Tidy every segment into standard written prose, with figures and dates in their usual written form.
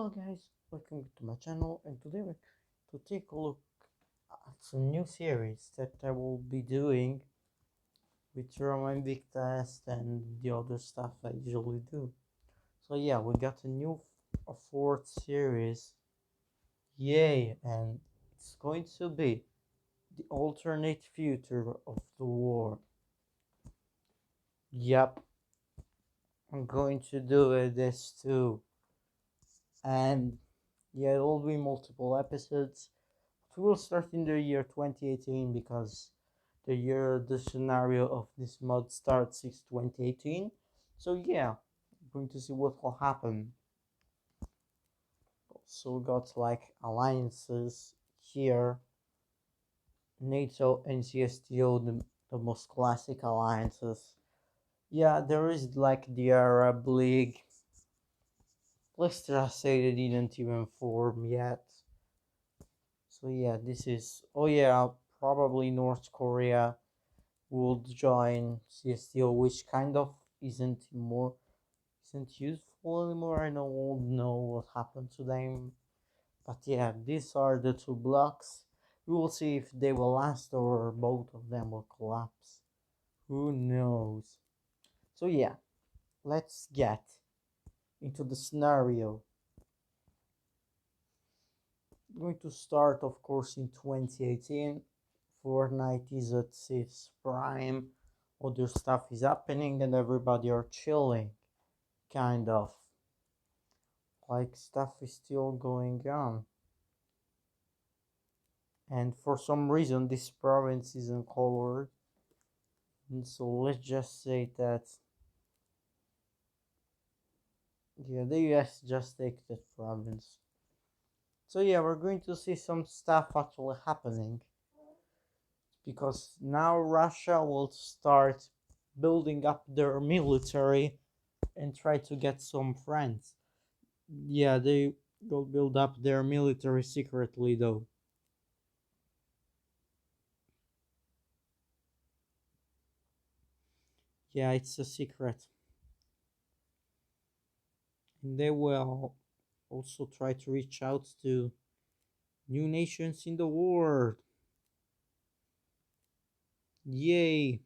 Hello guys, welcome to my channel, and today we're to take a look at some new series that I will be doing with Roman Big Test and the other stuff I usually do. So yeah, we got a fourth series, yay, and it's going to be the alternate future of the war. Yep, I'm going to do this too, and yeah, it will be multiple episodes. We'll start in the year 2018 because the scenario of this mod starts is 2018. So yeah, going to see what will happen. So we got like alliances here, NATO and CSTO, the most classic alliances. Yeah, there is like the Arab League. Let's just say they didn't even form yet. So yeah, this is, oh yeah, probably North Korea would join CSTO, which kind of isn't useful anymore. I don't know what happened to them, but yeah, these are the two blocks. We will see if they will last or both of them will collapse. Who knows? So yeah, let's get into the scenario. Going to start, of course, in 2018. Fortnite is at its prime. Other stuff is happening, and everybody are chilling. Kind of. Like stuff is still going on. And for some reason, this province isn't colored. And so let's just say that, yeah, the US just take that province. So yeah, we're going to see some stuff actually happening. Because now Russia will start building up their military and try to get some friends. Yeah, they will build up their military secretly though. Yeah, it's a secret. And they will also try to reach out to new nations in the world. Yay!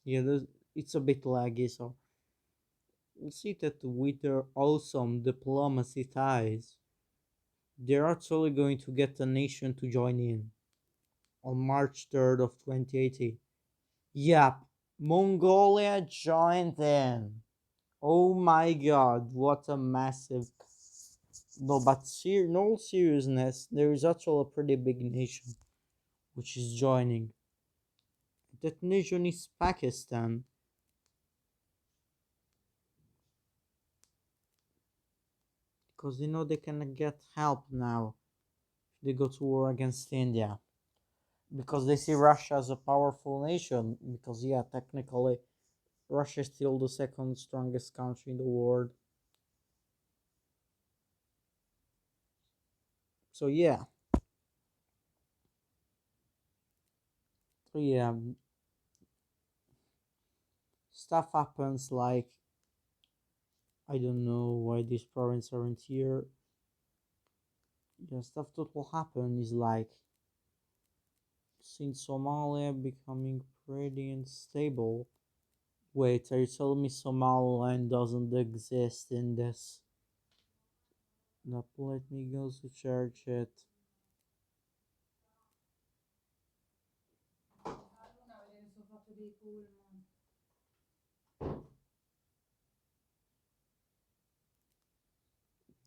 Yeah, it's a bit laggy, so we'll see that with their awesome diplomacy ties, they're actually going to get a nation to join in on March 3rd of 2080. Yep, Mongolia joined in. Oh my god, what a massive. No, but no seriousness, there is actually a pretty big nation which is joining. That nation is Pakistan. Because they know they can get help now if they go to war against India. Because they see Russia as a powerful nation. Because, yeah, technically, Russia is still the second strongest country in the world. So, yeah. So, yeah. Stuff happens like, I don't know why these provinces aren't here. Yeah, stuff that will happen is like, since Somalia becoming pretty unstable. Wait, are you telling me Somaliland doesn't exist in this? Now let me go to search it.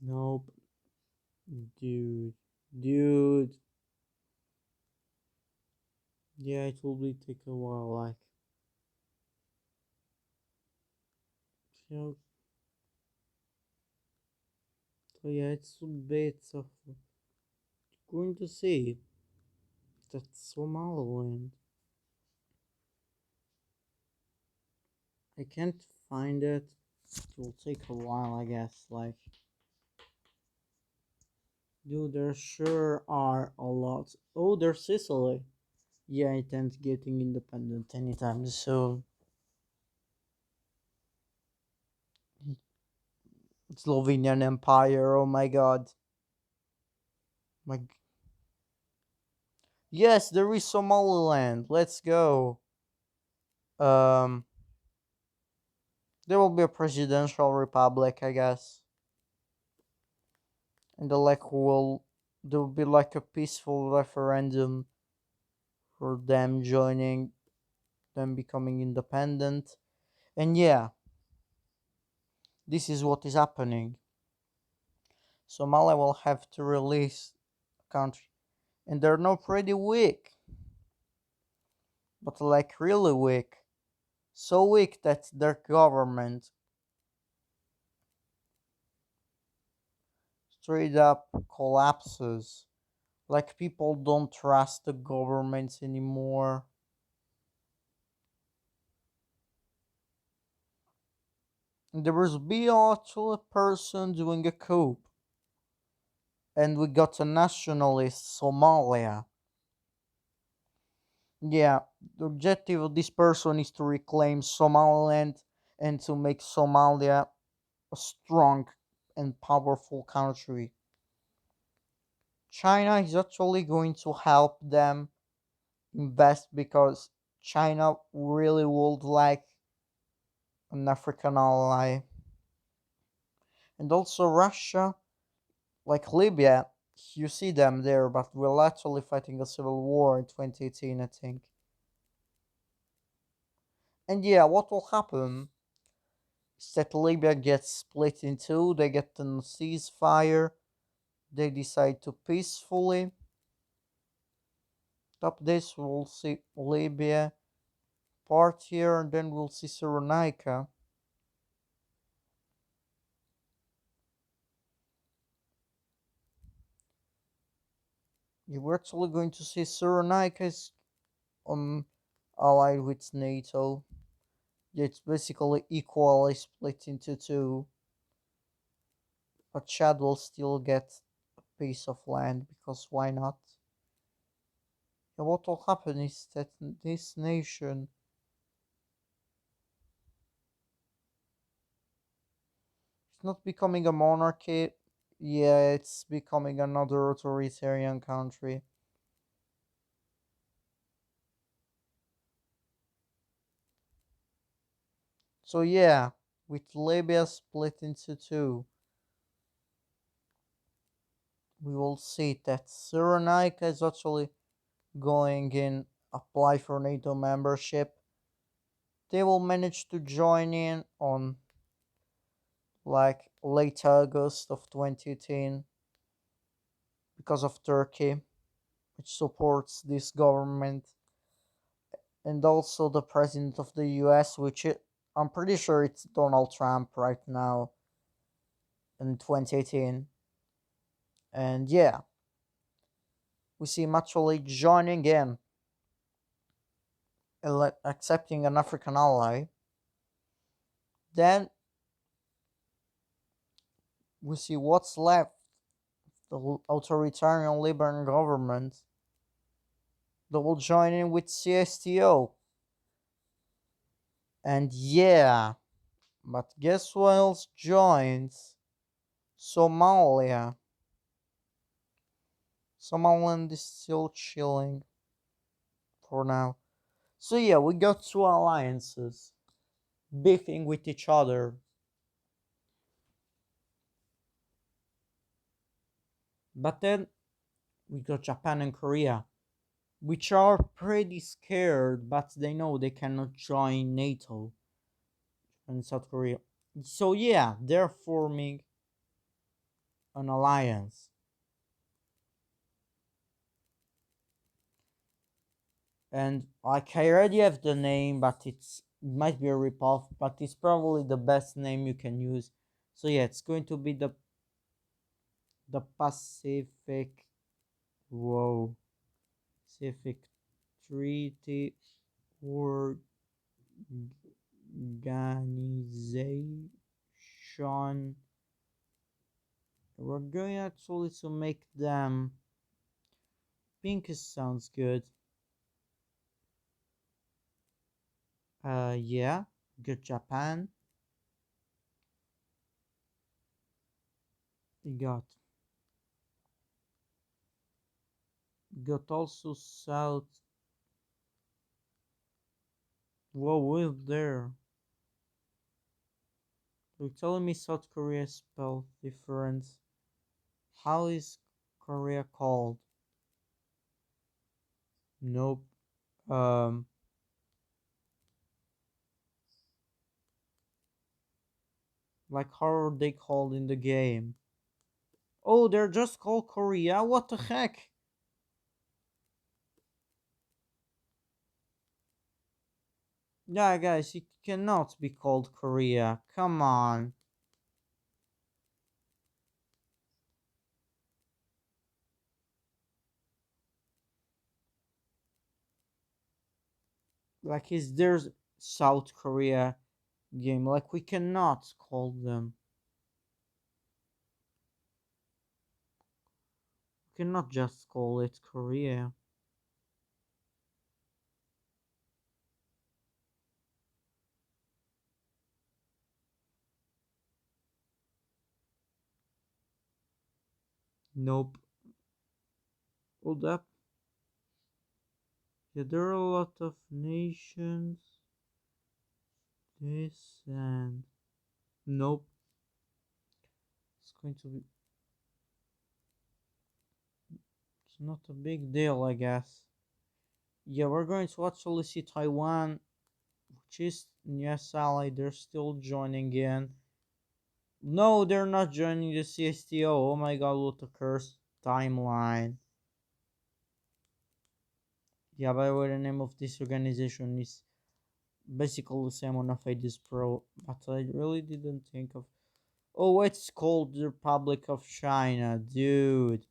Nope. Dude. Dude. Yeah, it will be take a while, like. So, so yeah, it's a bit of going to see that Somaliland. I can't find it. It will take a while, I guess. Like, dude, there sure are a lot. Oh, there's Sicily. Yeah, it ends getting independent anytime soon. Slovenian Empire. Oh my god. My yes, there is Somaliland. Let's go. Um, there will be a presidential republic, I guess, and there will be like a peaceful referendum for them joining, them becoming independent, and yeah, this is what is happening. Somalia will have to release a country, and they're not pretty weak, but like really weak, so weak that their government straight up collapses. Like people don't trust the governments anymore. There was be actually a person doing a coup, and we got a nationalist Somalia. Yeah, the objective of this person is to reclaim Somaliland and to make Somalia a strong and powerful country. China is actually going to help them invest because China really would like an African ally. And also Russia, like Libya, you see them there, but we're actually fighting a civil war in 2018, I think. And yeah, what will happen is that Libya gets split in two, they get a ceasefire, they decide to peacefully stop this, we'll see Libya part here, and then we'll see Cyrenaica. Yeah, we're actually going to see Cyrenaica is um, allied with NATO. It's basically equally split into two, but Chad will still get a piece of land because why not? And what will happen is that this nation is not becoming a monarchy, yeah, it's becoming another authoritarian country. So yeah, with Libya split into two, we will see that Cyrenaica is actually going in apply for NATO membership. They will manage to join in on like late August of 2018 because of Turkey, which supports this government, and also the president of the US, I'm pretty sure it's Donald Trump right now in 2018. And yeah, we see him actually joining in, accepting an African ally. Then we see what's left, the authoritarian Libyan government that will join in with CSTO. And yeah, but guess who else joins? Somalia. Somaliland is still chilling for now. So yeah, we got two alliances beefing with each other. But then we got Japan and Korea, which are pretty scared, but they know they cannot join NATO and South Korea. So yeah, they're forming an alliance. And like I already have the name, but it might be a ripoff, but it's probably the best name you can use. So yeah, it's going to be the Pacific, whoa, Pacific Treaty Organization. We're going actually to make them pink. Sounds good. Yeah, good Japan. got got also South. Whoa, with there. You're telling me South Korea is spelled different. How is Korea called? Nope. Um, like how are they called in the game? Oh, they're just called Korea? What the heck? Yeah, guys, it cannot be called Korea. Come on. Like, is there's South Korea game? Like, we cannot call them. We cannot just call it Korea. Nope. Hold up. Yeah, there are a lot of nations. This and nope. It's going to be. It's not a big deal, I guess. Yeah, we're going to actually see Taiwan, which is yes ally. They're still joining in. No, they're not joining the CSTO. Oh my god, what a cursed timeline. Yeah, by the way, the name of this organization is basically the same on Fadis Pro, but I really didn't think of. Oh, it's called the Republic of China, dude.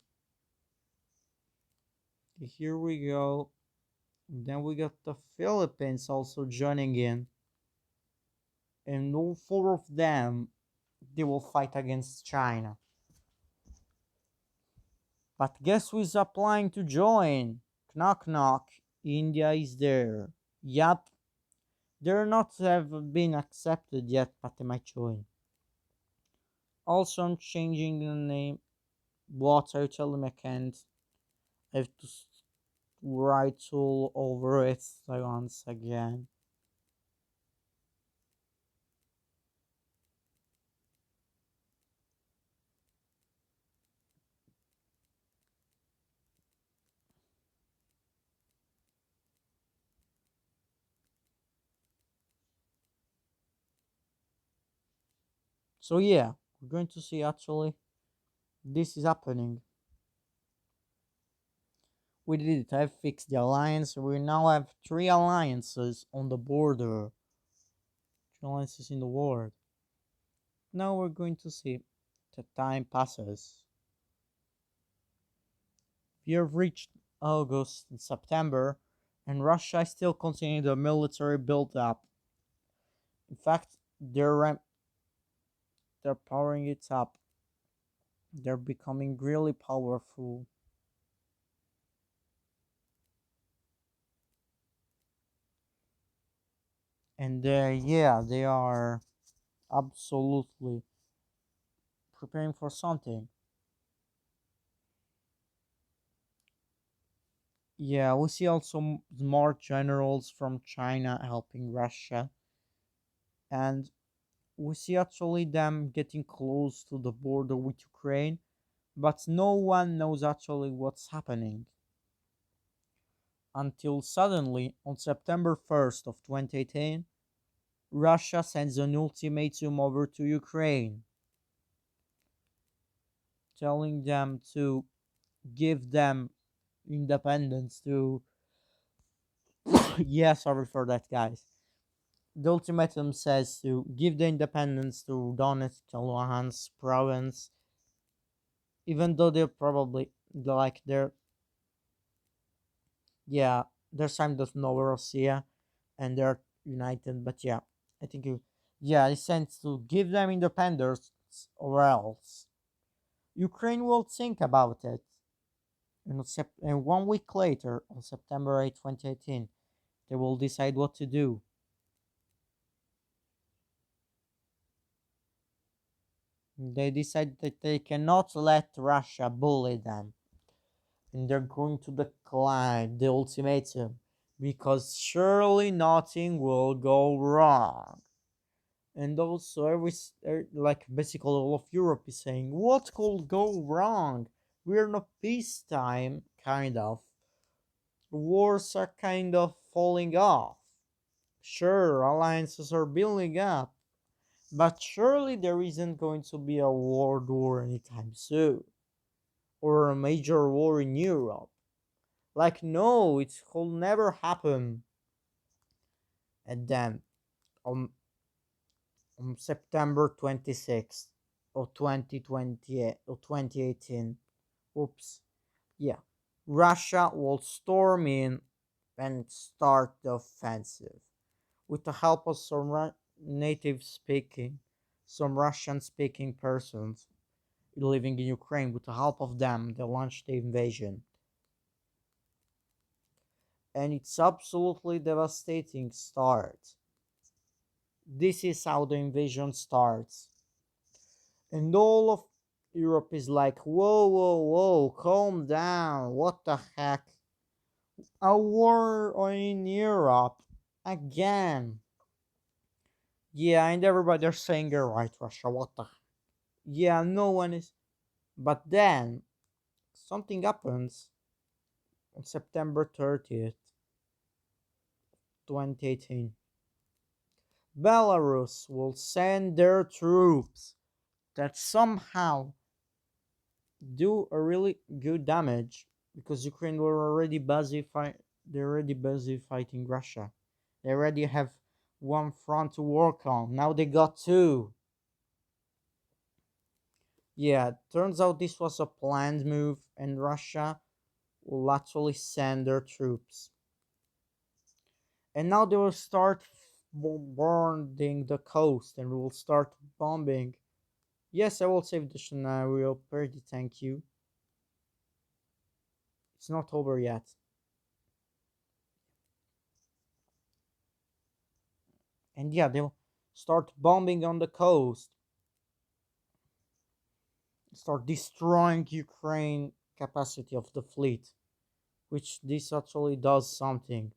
Here we go. Then we got the Philippines also joining in, and all four of them they will fight against China. But guess who's applying to join? Knock knock. India is there. Yup, they're not have been accepted yet, but they might join. Also, I'm changing the name. What are you telling me I can't? I have to write all over it once again. So yeah, we're going to see actually this is happening. We did it. I've fixed the alliance. We now have three alliances on the border. Three alliances in the world. Now we're going to see the time passes. We have reached August and September, and Russia is still continuing the military build-up. In fact, they're powering it up. They're becoming really powerful. And yeah, they are absolutely preparing for something. Yeah, we see also smart generals from China helping Russia, and we see actually them getting close to the border with Ukraine, but no one knows actually what's happening until suddenly on September 1st of 2018, Russia sends an ultimatum over to Ukraine, telling them to give them independence to yeah, sorry for that, guys. The ultimatum says to give the independence to Donetsk and Luhansk province, even though they're probably like yeah, their side of Novorossiya and they're united, but yeah, I think yeah, it sends to give them independence or else Ukraine will think about it. And 1 week later, on September 8, 2018, they will decide what to do. They decide that they cannot let Russia bully them, and they're going to decline the ultimatum because surely nothing will go wrong. And also, like basically all of Europe is saying, what could go wrong? We're in a peacetime, kind of. Wars are kind of falling off. Sure, alliances are building up, but surely there isn't going to be a world war anytime soon, or a major war in Europe. Like, no, it will never happen. And then, on, on September 26th of 2020 or 2018, oops, yeah, Russia will storm in and start the offensive with the help of some native speaking, some Russian speaking persons living in Ukraine. With the help of them, they launched the invasion. And it's absolutely devastating start. This is how the invasion starts. And all of Europe is like, whoa, whoa, whoa, calm down. What the heck? A war in Europe again. Yeah, and everybody are saying you're right, Russia. What the? Yeah, no one is. But then something happens on September 30th, 2018. Belarus will send their troops that somehow do a really good damage because Ukraine were already busy they're already busy fighting Russia. They already have one front to work on. Now they got two. Yeah, turns out this was a planned move and Russia will actually send their troops. And now they will start bombarding the coast and will start bombing. Yes, I will save the scenario. Pretty thank you. It's not over yet. And yeah, they'll start bombing on the coast, start destroying Ukraine capacity of the fleet, which this actually does something.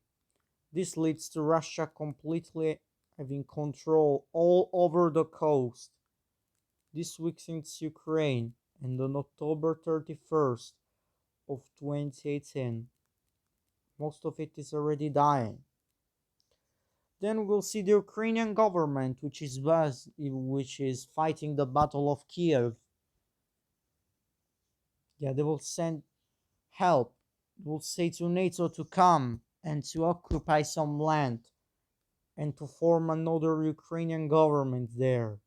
This leads to Russia completely having control all over the coast. This weakens Ukraine, and on October 31st of 2018, most of it is already dying. Then we'll see the Ukrainian government, which is fighting the Battle of Kiev. Yeah, they will send help. They will say to NATO to come and to occupy some land and to form another Ukrainian government there.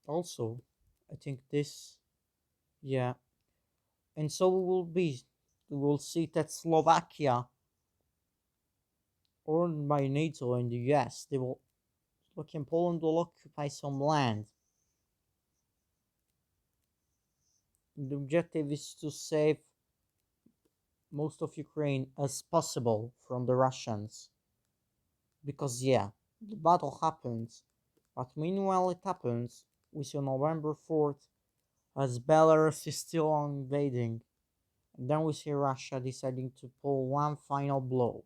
Also, I think this, yeah, and so we will see that Slovakia, owned by NATO and the US, they will, Slovakia and Poland will occupy some land. The objective is to save most of Ukraine as possible from the Russians. Because, yeah, the battle happens, but meanwhile it happens, we see on November 4th as Belarus is still invading. And then we see Russia deciding to pull one final blow.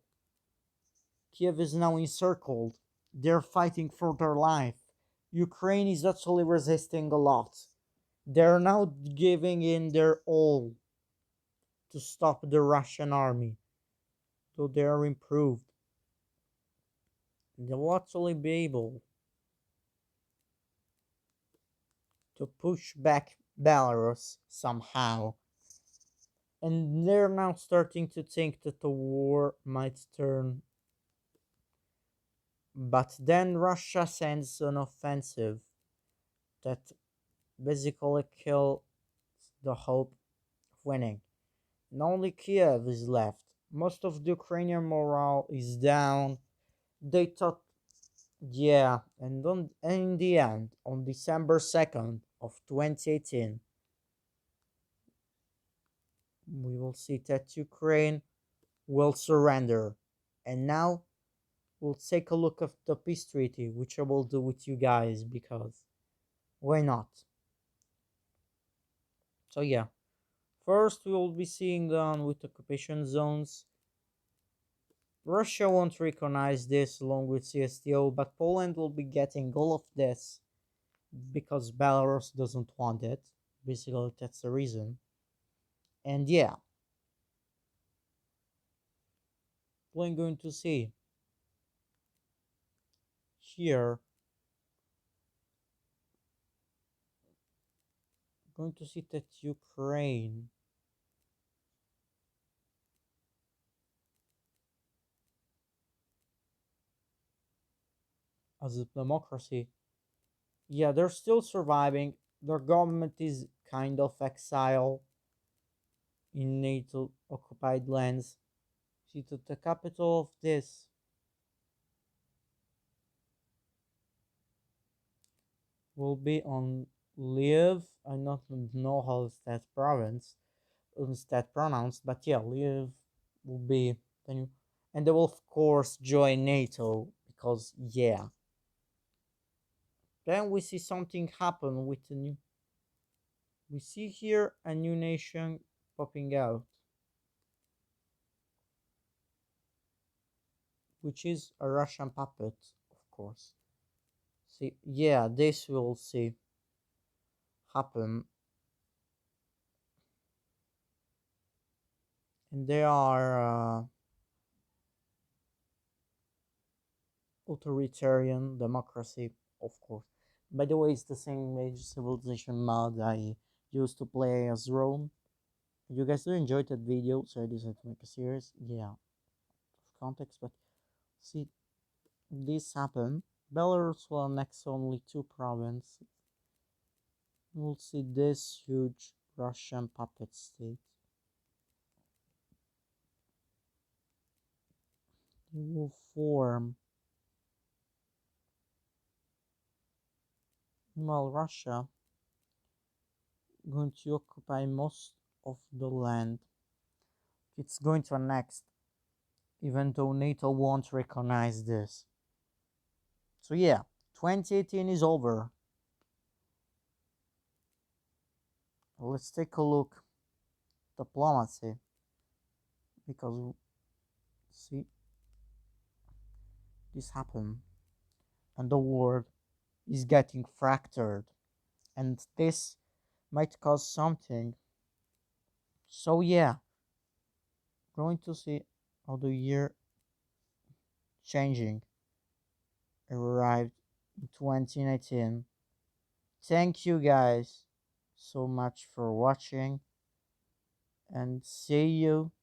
Kiev is now encircled. They're fighting for their life. Ukraine is actually resisting a lot. They're now giving in their all to stop the Russian army, so they are improved. They'll actually be able to push back Belarus somehow. And they're now starting to think that the war might turn. But then Russia sends an offensive that basically kills the hope of winning. And only Kiev is left. Most of the Ukrainian morale is down. They thought, yeah, and in the end, on December 2nd of 2018, We will see that Ukraine will surrender. And now we'll take a look at the peace treaty, which I will do with you guys because why not? So yeah, first we will be seeing on with occupation zones. Russia won't recognize this along with CSTO, but Poland will be getting all of this because Belarus doesn't want it. Basically, that's the reason. And yeah, we're going to see here, going to see that Ukraine as a democracy, yeah, they're still surviving. Their government is kind of exile in NATO occupied lands. See, that the capital of this will be on Lviv. I don't know how it's that province, it's that pronounced, but yeah, Lviv will be the new, and they will of course join NATO because yeah. Then we see something happen with the new. We see here a new nation popping out, which is a Russian puppet, of course. See, yeah, this will see happen, and they are authoritarian democracy, of course. By the way, it's the same Age Civilization mod I used to play as Rome. You guys do enjoy that video, so I decided to make a series. Yeah, context, but see, this happened. Belarus will annex only two provinces. We'll see this huge Russian puppet state. They will form. Meanwhile, Russia going to occupy most of the land. It's going to annex, even though NATO won't recognize this. So yeah, 2018 is over. Let's take a look diplomacy because see this happen and the world is getting fractured and this might cause something. So yeah, going to see how the year changing arrived in 2019. Thank you guys so much for watching and see you